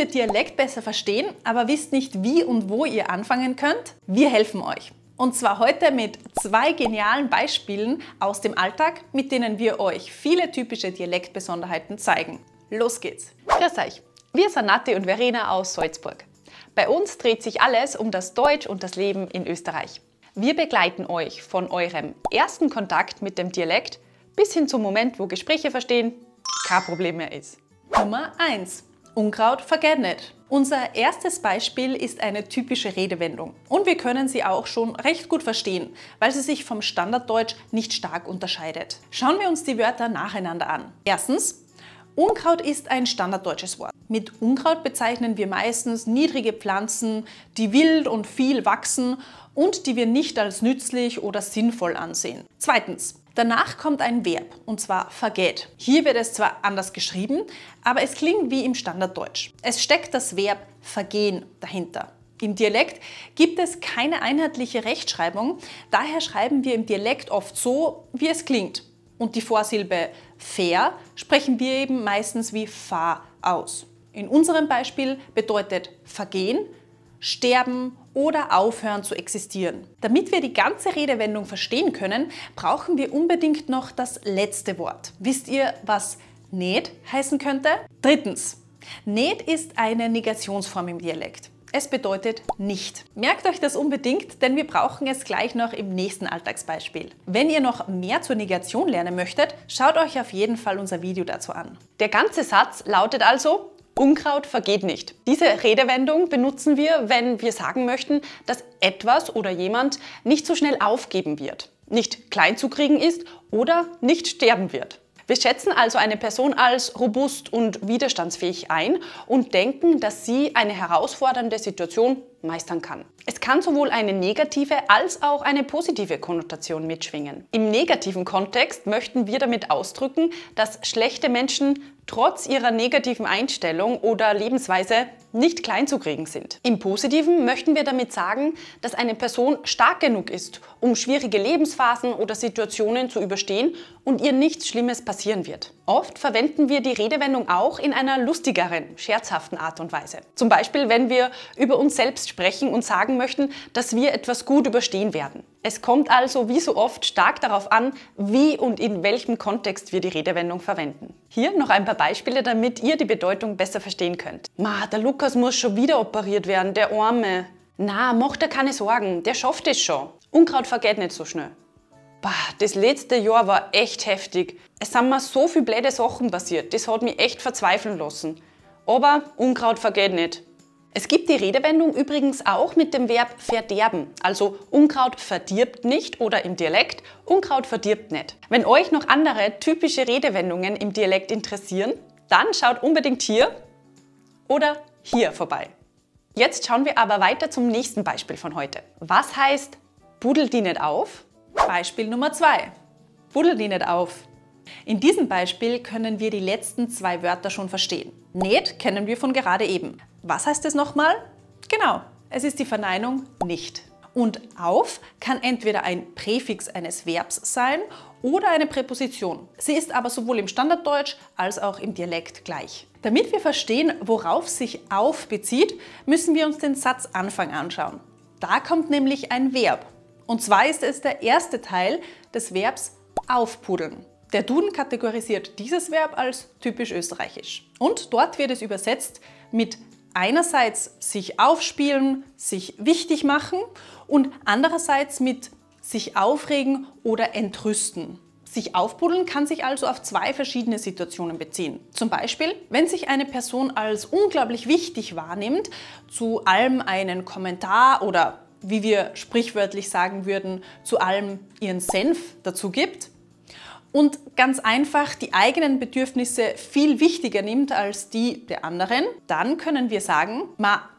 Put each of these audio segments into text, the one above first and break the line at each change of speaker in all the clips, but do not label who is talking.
möchtet Dialekt besser verstehen, aber wisst nicht, wie und wo ihr anfangen könnt? Wir helfen euch. Und zwar heute mit 2 genialen Beispielen aus dem Alltag, mit denen wir euch viele typische Dialektbesonderheiten zeigen. Los geht's!
Grüß euch! Wir sind Nati und Verena aus Salzburg. Bei uns dreht sich alles um das Deutsch und das Leben in Österreich. Wir begleiten euch von eurem ersten Kontakt mit dem Dialekt bis hin zum Moment, wo Gespräche verstehen kein Problem mehr ist.
Nummer 1. Unkraut vergeht nicht. Unser erstes Beispiel ist eine typische Redewendung und wir können sie auch schon recht gut verstehen, weil sie sich vom Standarddeutsch nicht stark unterscheidet. Schauen wir uns die Wörter nacheinander an. Erstens, Unkraut ist ein standarddeutsches Wort. Mit Unkraut bezeichnen wir meistens niedrige Pflanzen, die wild und viel wachsen und die wir nicht als nützlich oder sinnvoll ansehen. Zweitens, danach kommt ein Verb, und zwar vergeht. Hier wird es zwar anders geschrieben, aber es klingt wie im Standarddeutsch. Es steckt das Verb vergehen dahinter. Im Dialekt gibt es keine einheitliche Rechtschreibung, daher schreiben wir im Dialekt oft so, wie es klingt. Und die Vorsilbe ver sprechen wir eben meistens wie fa aus. In unserem Beispiel bedeutet vergehen, sterben oder aufhören zu existieren. Damit wir die ganze Redewendung verstehen können, brauchen wir unbedingt noch das letzte Wort. Wisst ihr, was nicht heißen könnte? Drittens, nicht ist eine Negationsform im Dialekt. Es bedeutet nicht. Merkt euch das unbedingt, denn wir brauchen es gleich noch im nächsten Alltagsbeispiel. Wenn ihr noch mehr zur Negation lernen möchtet, schaut euch auf jeden Fall unser Video dazu an.
Der ganze Satz lautet also: Unkraut vergeht nicht. Diese Redewendung benutzen wir, wenn wir sagen möchten, dass etwas oder jemand nicht so schnell aufgeben wird, nicht klein zu kriegen ist oder nicht sterben wird. Wir schätzen also eine Person als robust und widerstandsfähig ein und denken, dass sie eine herausfordernde Situation meistern kann. Es kann sowohl eine negative als auch eine positive Konnotation mitschwingen. Im negativen Kontext möchten wir damit ausdrücken, dass schlechte Menschen trotz ihrer negativen Einstellung oder Lebensweise nicht klein zu kriegen sind. Im Positiven möchten wir damit sagen, dass eine Person stark genug ist, um schwierige Lebensphasen oder Situationen zu überstehen und ihr nichts Schlimmes passieren wird. Oft verwenden wir die Redewendung auch in einer lustigeren, scherzhaften Art und Weise. Zum Beispiel, wenn wir über uns selbst sprechen und sagen möchten, dass wir etwas gut überstehen werden. Es kommt also wie so oft stark darauf an, wie und in welchem Kontext wir die Redewendung verwenden. Hier noch ein paar Beispiele, damit ihr die Bedeutung besser verstehen könnt. Der Lukas muss schon wieder operiert werden, der Arme. Na, mach dir keine Sorgen, der schafft es schon. Unkraut vergeht nicht so schnell. Das letzte Jahr war echt heftig. Es sind mir so viele blöde Sachen passiert, das hat mich echt verzweifeln lassen. Aber Unkraut vergeht nicht. Es gibt die Redewendung übrigens auch mit dem Verb verderben, also Unkraut verdirbt nicht oder im Dialekt Unkraut verdirbt nicht. Wenn euch noch andere typische Redewendungen im Dialekt interessieren, dann schaut unbedingt hier oder hier vorbei. Jetzt schauen wir aber weiter zum nächsten Beispiel von heute. Was heißt buddel die nicht auf?
Beispiel Nummer 2. Buddel die nicht auf. In diesem Beispiel können wir die letzten 2 Wörter schon verstehen. Nicht kennen wir von gerade eben. Was heißt es nochmal? Genau, es ist die Verneinung nicht. Und auf kann entweder ein Präfix eines Verbs sein oder eine Präposition. Sie ist aber sowohl im Standarddeutsch als auch im Dialekt gleich. Damit wir verstehen, worauf sich auf bezieht, müssen wir uns den Satzanfang anschauen. Da kommt nämlich ein Verb. Und zwar ist es der erste Teil des Verbs aufpuddeln. Der Duden kategorisiert dieses Verb als typisch österreichisch. Und dort wird es übersetzt mit einerseits sich aufspielen, sich wichtig machen und andererseits mit sich aufregen oder entrüsten. Sich aufpuddeln kann sich also auf 2 verschiedene Situationen beziehen. Zum Beispiel, wenn sich eine Person als unglaublich wichtig wahrnimmt, zu allem einen Kommentar oder, wie wir sprichwörtlich sagen würden, zu allem ihren Senf dazu gibt und ganz einfach die eigenen Bedürfnisse viel wichtiger nimmt als die der anderen, dann können wir sagen,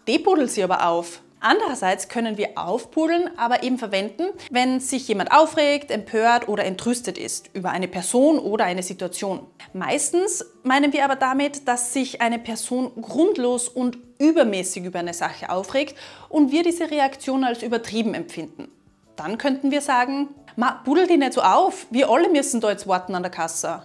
die puddelt sie aber auf. Andererseits können wir aufpuddeln aber eben verwenden, wenn sich jemand aufregt, empört oder entrüstet ist über eine Person oder eine Situation. Meistens meinen wir aber damit, dass sich eine Person grundlos und übermäßig über eine Sache aufregt und wir diese Reaktion als übertrieben empfinden. Dann könnten wir sagen, pudel die nicht so auf, wir alle müssen da jetzt warten an der Kasse.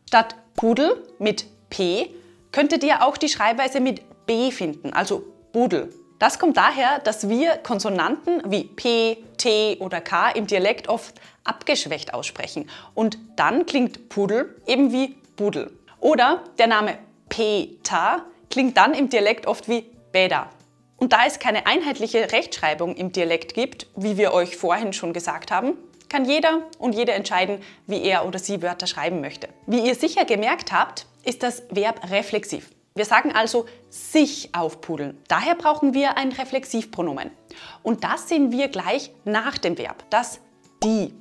Statt Pudel mit P könntet ihr auch die Schreibweise mit B finden, also Budel. Das kommt daher, dass wir Konsonanten wie P, T oder K im Dialekt oft abgeschwächt aussprechen. Und dann klingt Pudel eben wie Budel. Oder der Name Peter klingt dann im Dialekt oft wie Bäder. Und da es keine einheitliche Rechtschreibung im Dialekt gibt, wie wir euch vorhin schon gesagt haben, kann jeder und jede entscheiden, wie er oder sie Wörter schreiben möchte. Wie ihr sicher gemerkt habt, ist das Verb reflexiv. Wir sagen also sich aufpudeln. Daher brauchen wir ein Reflexivpronomen. Und das sehen wir gleich nach dem Verb, das die.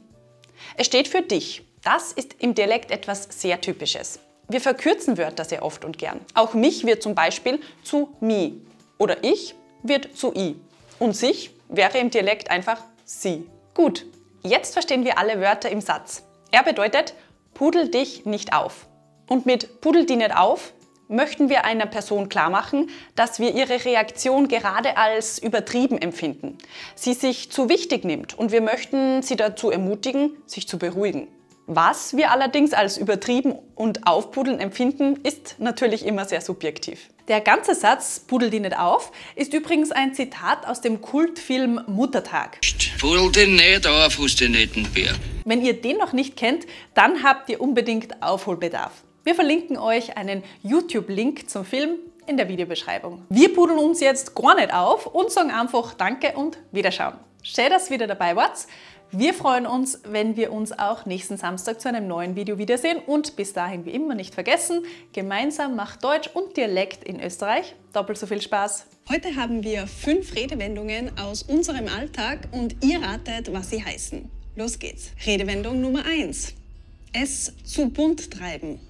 Es steht für dich. Das ist im Dialekt etwas sehr Typisches. Wir verkürzen Wörter sehr oft und gern. Auch mich wird zum Beispiel zu mi oder ich wird zu i. Und sich wäre im Dialekt einfach sie. Gut, jetzt verstehen wir alle Wörter im Satz. Er bedeutet, pudel dich nicht auf. Und mit pudel dich nicht auf möchten wir einer Person klarmachen, dass wir ihre Reaktion gerade als übertrieben empfinden, sie sich zu wichtig nimmt und wir möchten sie dazu ermutigen, sich zu beruhigen. Was wir allerdings als übertrieben und aufpudeln empfinden, ist natürlich immer sehr subjektiv.
Der ganze Satz "Pudel dich nicht auf" ist übrigens ein Zitat aus dem Kultfilm Muttertag.
Pudel dich nicht auf, hast du netten Bär.
Wenn ihr den noch nicht kennt, dann habt ihr unbedingt Aufholbedarf. Wir verlinken euch einen YouTube-Link zum Film in der Videobeschreibung. Wir pudeln uns jetzt gar nicht auf und sagen einfach Danke und Wiederschauen. Schön, dass ihr wieder dabei wart. Wir freuen uns, wenn wir uns auch nächsten Samstag zu einem neuen Video wiedersehen und bis dahin wie immer nicht vergessen, gemeinsam macht Deutsch und Dialekt in Österreich doppelt so viel Spaß.
Heute haben wir 5 Redewendungen aus unserem Alltag und ihr ratet, was sie heißen. Los geht's. Redewendung Nummer 1. Es zu bunt treiben.